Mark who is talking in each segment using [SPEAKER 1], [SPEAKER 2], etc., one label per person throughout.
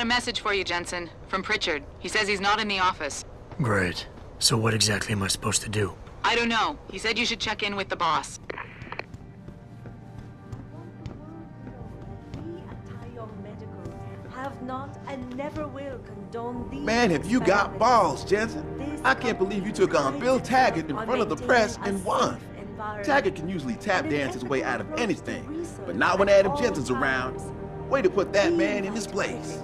[SPEAKER 1] message for you, Jensen. From Pritchard. He says he's not in the office.
[SPEAKER 2] Great. So what exactly am I supposed to do?
[SPEAKER 1] I don't know. He said you should check in with the boss.
[SPEAKER 3] Have not and never will condone these.
[SPEAKER 4] Man, have you got balls, Jensen? I can't believe you took on Bill Taggart in front of the press and won. Taggart can usually tap dance his way out of anything, but not when Adam Jensen's around. Way to put that man in his place.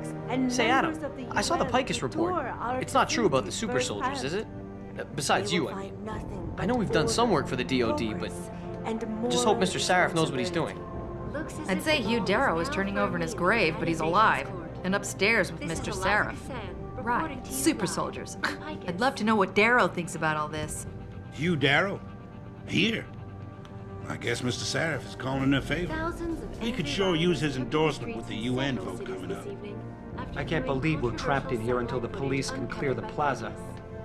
[SPEAKER 5] Say, Adam, I saw the Pacifist report. It's not true about the super soldiers, is it? Besides you, I mean. I know we've done some work for the DOD, but just hope Mr. Sarif knows what he's doing.
[SPEAKER 6] I'd say Hugh Darrow is turning over in his grave, but he's alive. And upstairs with Mr. Sarif. Right, super soldiers. I'd love to know what Darrow thinks about all this.
[SPEAKER 7] Hugh Darrow? Here? I guess Mr. Sarif is calling in a favor. He could sure use his endorsement with the UN vote coming up.
[SPEAKER 8] I can't believe we're trapped in here until the police can clear the plaza.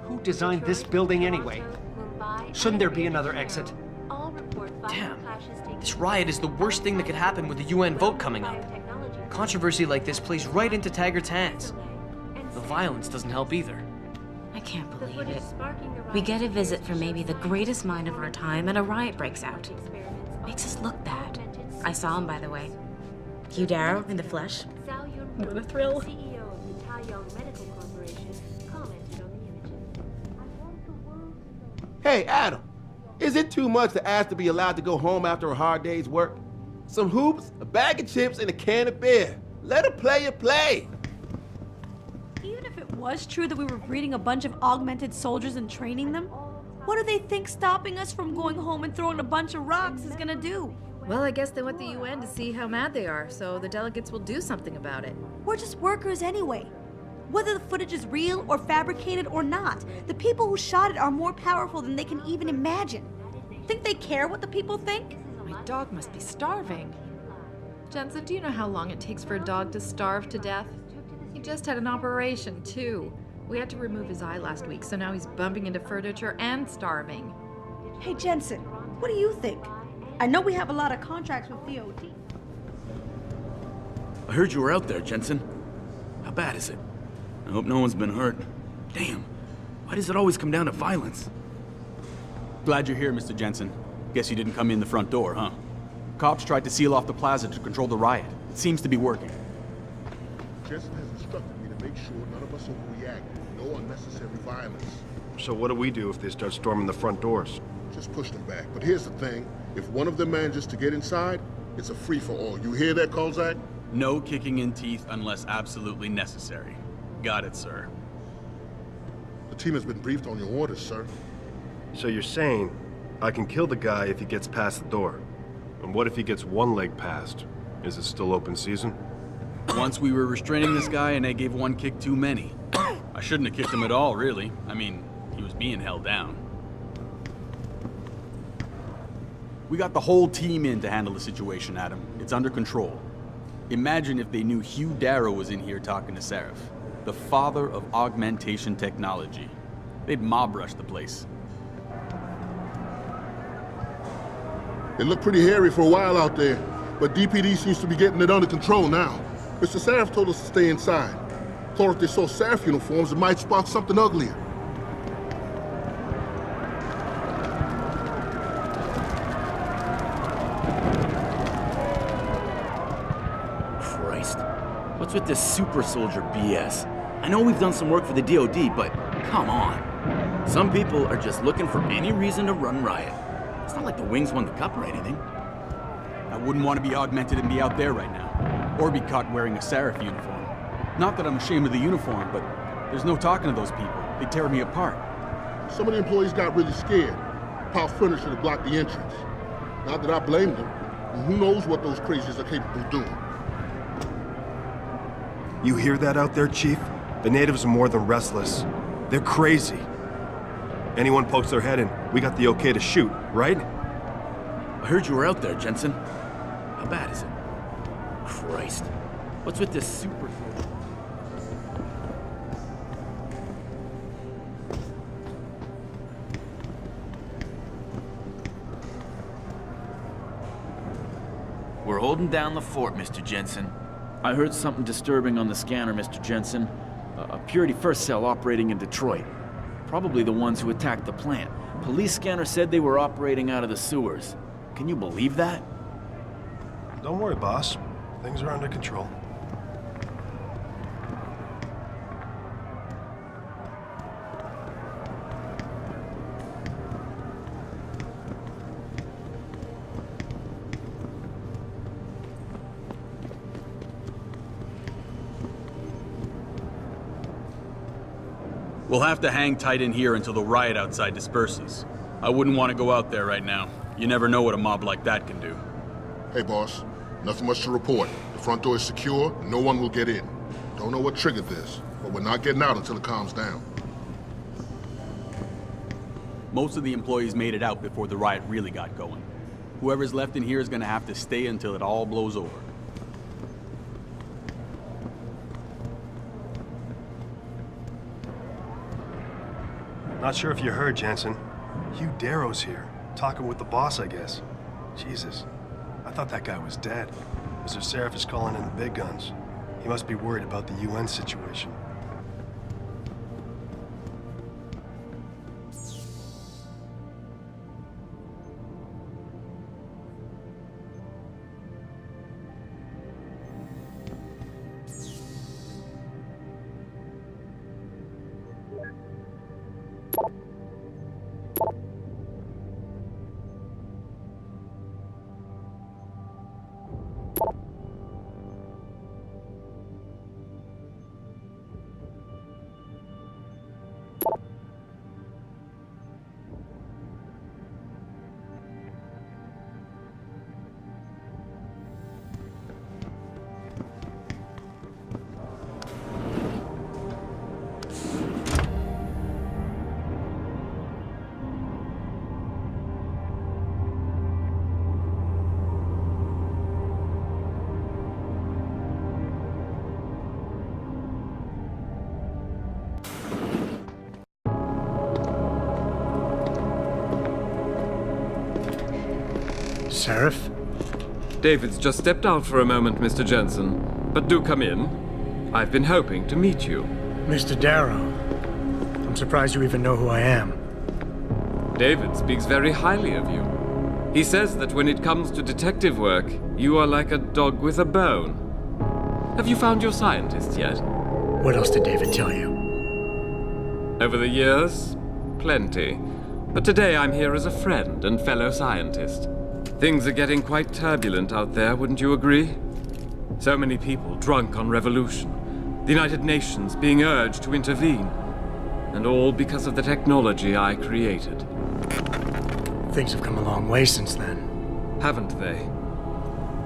[SPEAKER 8] Who designed this building anyway? Shouldn't there be another exit?
[SPEAKER 5] Damn. This riot is the worst thing that could happen with the UN vote coming up. Controversy like this plays right into Taggart's hands. The violence doesn't help either.
[SPEAKER 9] I can't believe it. We get a visit from maybe the greatest mind of our time and a riot breaks out. Makes us look bad. I saw him, by the way. Hugh Darrow in the flesh. What a thrill.
[SPEAKER 4] Hey, Adam, is it too much to ask to be allowed to go home after a hard day's work? Some hoops, a bag of chips, and a can of beer. Let a player play.
[SPEAKER 3] Even if it was true that we were breeding a bunch of augmented soldiers and training them, what do they think stopping us from going home and throwing a bunch of rocks is gonna do?
[SPEAKER 6] Well, I guess they want the UN to see how mad they are, so the delegates will do something about it.
[SPEAKER 3] We're just workers anyway. Whether the footage is real or fabricated or not, the people who shot it are more powerful than they can even imagine. Think they care what the people think?
[SPEAKER 6] My dog must be starving. Jensen, do you know how long it takes for a dog to starve to death? He just had an operation, too. We had to remove his eye last week, so now he's bumping into furniture and starving.
[SPEAKER 3] Hey, Jensen, what do you think? I know we have a lot of contracts with DOD.
[SPEAKER 10] I heard you were out there, Jensen. How bad is it? I hope no one's been hurt. Damn, why does it always come down to violence?
[SPEAKER 11] Glad you're here, Mr. Jensen. Guess you didn't come in the front door, huh? Cops tried to seal off the plaza to control the riot. It seems to be working.
[SPEAKER 12] Jensen has instructed me to make sure none of us overreact. No unnecessary violence.
[SPEAKER 13] So what do we do if they start storming the front doors?
[SPEAKER 12] Just push them back. But here's the thing. If one of them manages to get inside, it's a free-for-all. You hear that, Kolzak?
[SPEAKER 11] No kicking in teeth unless absolutely necessary. Got it, sir.
[SPEAKER 12] The team has been briefed on your orders, sir.
[SPEAKER 13] So you're saying I can kill the guy if he gets past the door? And what if he gets one leg past? Is it still open season?
[SPEAKER 11] Once we were restraining this guy and I gave one kick too many. I shouldn't have kicked him at all, really. I mean, he was being held down. We got the whole team in to handle the situation, Adam. It's under control. Imagine if they knew Hugh Darrow was in here talking to Sarif, the father of augmentation technology. They'd mob rush the place.
[SPEAKER 12] It looked pretty hairy for a while out there, but DPD seems to be getting it under control now. Mr. Sarif told us to stay inside. Thought if they saw Sarif uniforms, it might spark something uglier.
[SPEAKER 10] Christ. What's with this super soldier BS? I know we've done some work for the DOD, but come on. Some people are just looking for any reason to run riot. It's not like the Wings won the cup or anything.
[SPEAKER 11] I wouldn't want to be augmented and be out there right now. Or be caught wearing a Sarif uniform. Not that I'm ashamed of the uniform, but there's no talking to those people. They tear me apart.
[SPEAKER 12] Some of the employees got really scared. Piled furniture to block the entrance. Not that I blame them. And who knows what those crazies are capable of doing.
[SPEAKER 13] You hear that out there, Chief? The natives are more than restless. They're crazy. Anyone pokes their head in, we got the okay to shoot, right?
[SPEAKER 10] I heard you were out there, Jensen. How bad is it? Christ. What's with this super...
[SPEAKER 14] We're holding down the fort, Mr. Jensen.
[SPEAKER 10] I heard something disturbing on the scanner, Mr. Jensen. A Purity First cell operating in Detroit. Probably the ones who attacked the plant. Police scanner said they were operating out of the sewers. Can you believe that?
[SPEAKER 13] Don't worry, boss. Things are under control.
[SPEAKER 11] We'll have to hang tight in here until the riot outside disperses. I wouldn't want to go out there right now. You never know what a mob like that can do.
[SPEAKER 12] Hey, boss. Nothing much to report. The front door is secure. No one will get in. Don't know what triggered this, but we're not getting out until it calms down.
[SPEAKER 11] Most of the employees made it out before the riot really got going. Whoever's left in here is gonna have to stay until it all blows over.
[SPEAKER 13] Not sure if you heard, Jensen. Hugh Darrow's here, talking with the boss, I guess. Jesus, I thought that guy was dead. Mr. Seraph is calling in the big guns. He must be worried about the UN situation.
[SPEAKER 2] Seraph?
[SPEAKER 14] David's just stepped out for a moment, Mr. Jensen. But do come in. I've been hoping to meet you.
[SPEAKER 2] Mr. Darrow. I'm surprised you even know who I am.
[SPEAKER 14] David speaks very highly of you. He says that when it comes to detective work, you are like a dog with a bone. Have you found your scientist yet?
[SPEAKER 2] What else did David tell you?
[SPEAKER 14] Over the years, plenty. But today I'm here as a friend and fellow scientist. Things are getting quite turbulent out there, wouldn't you agree? So many people drunk on revolution. The United Nations being urged to intervene. And all because of the technology I created.
[SPEAKER 2] Things have come a long way since then.
[SPEAKER 14] Haven't they?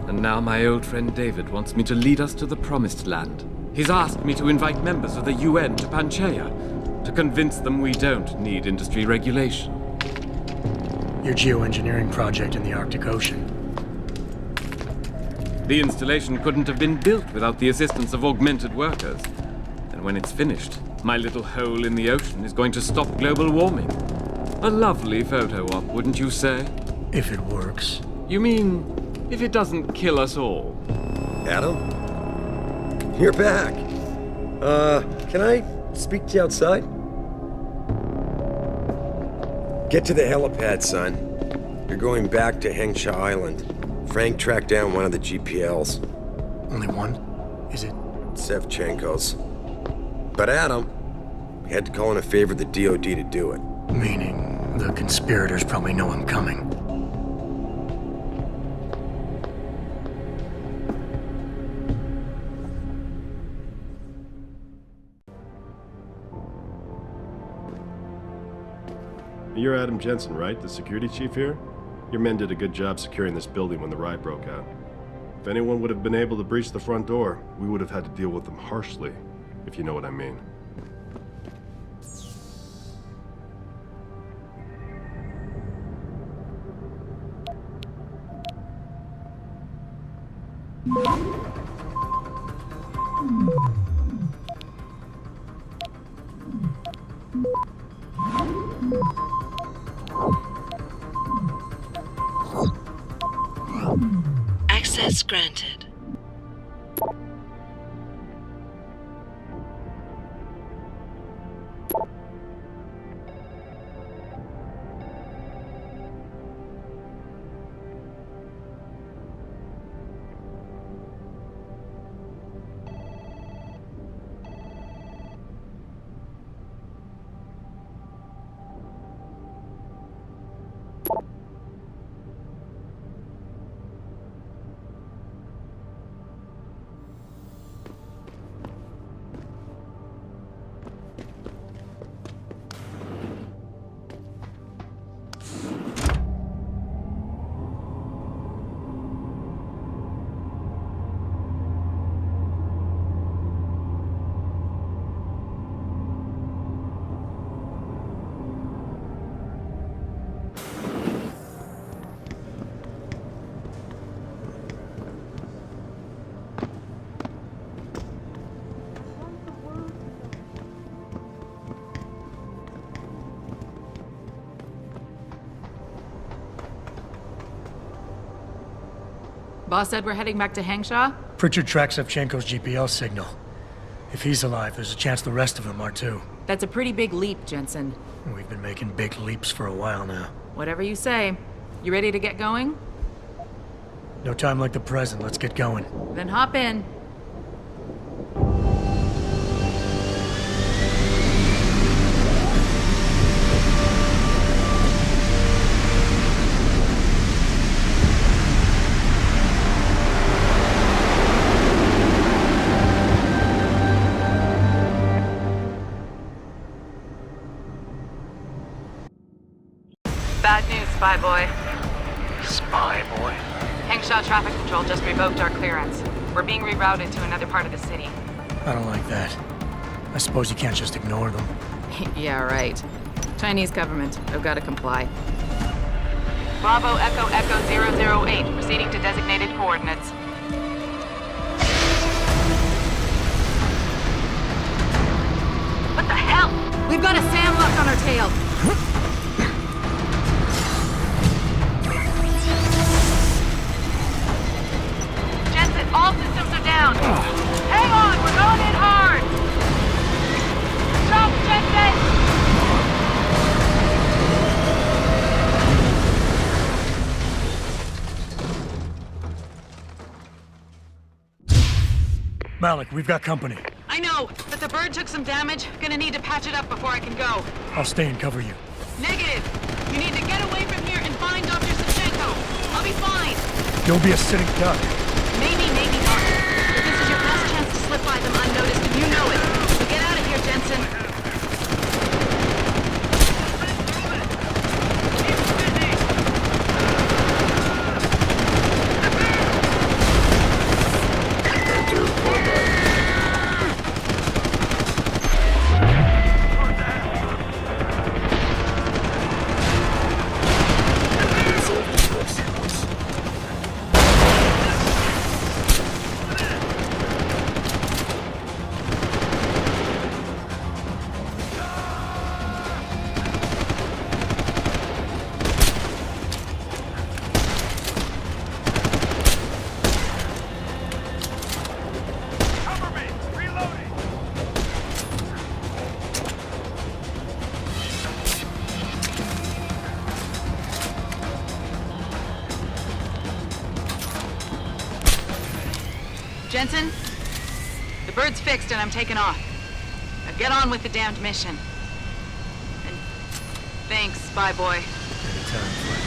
[SPEAKER 14] And now my old friend David wants me to lead us to the Promised Land. He's asked me to invite members of the UN to Panchaea, to convince them we don't need industry regulation.
[SPEAKER 2] Your geoengineering project in the Arctic Ocean.
[SPEAKER 14] The installation couldn't have been built without the assistance of augmented workers. And when it's finished, my little hole in the ocean is going to stop global warming. A lovely photo op, wouldn't you say?
[SPEAKER 2] If it works.
[SPEAKER 14] You mean, if it doesn't kill us all?
[SPEAKER 15] Adam? You're back. Can I speak to you outside? Get to the helipad, son. You're going back to Hengsha Island. Frank tracked down one of the GPLs.
[SPEAKER 2] Only one? Is it?
[SPEAKER 15] Sevchenko's. But Adam, we had to call in a favor of the DOD to do it.
[SPEAKER 2] Meaning, the conspirators probably know I'm coming.
[SPEAKER 13] You're Adam Jensen, right? The security chief here? Your men did a good job securing this building when the riot broke out. If anyone would have been able to breach the front door, we would have had to deal with them harshly, if you know what I mean.
[SPEAKER 16] Access granted.
[SPEAKER 1] Boss said we're heading back to Hangshaw?
[SPEAKER 2] Pritchard tracks Shevchenko's GPL signal. If he's alive, there's a chance the rest of them are too.
[SPEAKER 1] That's a pretty big leap, Jensen.
[SPEAKER 2] We've been making big leaps for a while now.
[SPEAKER 1] Whatever you say. You ready to get going?
[SPEAKER 2] No time like the present. Let's get going.
[SPEAKER 1] Then hop in. Bad news, Spy Boy.
[SPEAKER 2] Spy Boy?
[SPEAKER 1] Hangshaw Traffic Control just revoked our clearance. We're being rerouted to another part of the city.
[SPEAKER 2] I don't like that. I suppose you can't just ignore them.
[SPEAKER 1] Yeah, right. Chinese government. I've got to comply. Bravo Echo Echo 008, proceeding to designated coordinates. What the hell? We've got a sandlock on our tail. All systems are down. Hang on, we're going in hard. Stop,
[SPEAKER 2] Jensen! Malik, we've got company.
[SPEAKER 1] I know, but the bird took some damage. Gonna need to patch it up before I can go.
[SPEAKER 2] I'll stay and cover you.
[SPEAKER 1] Negative. You need to get away from here and find Dr. Savchenko. I'll be fine.
[SPEAKER 2] Don't be a sitting duck.
[SPEAKER 1] Maybe, maybe not. But this is your best chance to slip by them unnoticed, and you know it. So get out of here, Jensen. Jensen, the bird's fixed and I'm taking off. Now get on with the damned mission. And thanks, Spy Boy.
[SPEAKER 2] Anytime.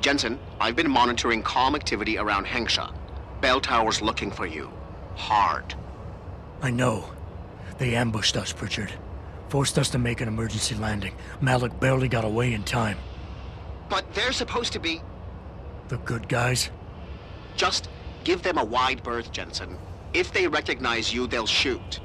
[SPEAKER 16] Jensen, I've been monitoring comm activity around Hengsha. Bell Tower's looking for you. Hard.
[SPEAKER 2] I know. They ambushed us, Pritchard. Forced us to make an emergency landing. Malik barely got away in time.
[SPEAKER 16] But they're supposed to be...
[SPEAKER 2] The good guys?
[SPEAKER 16] Just give them a wide berth, Jensen. If they recognize you, they'll shoot.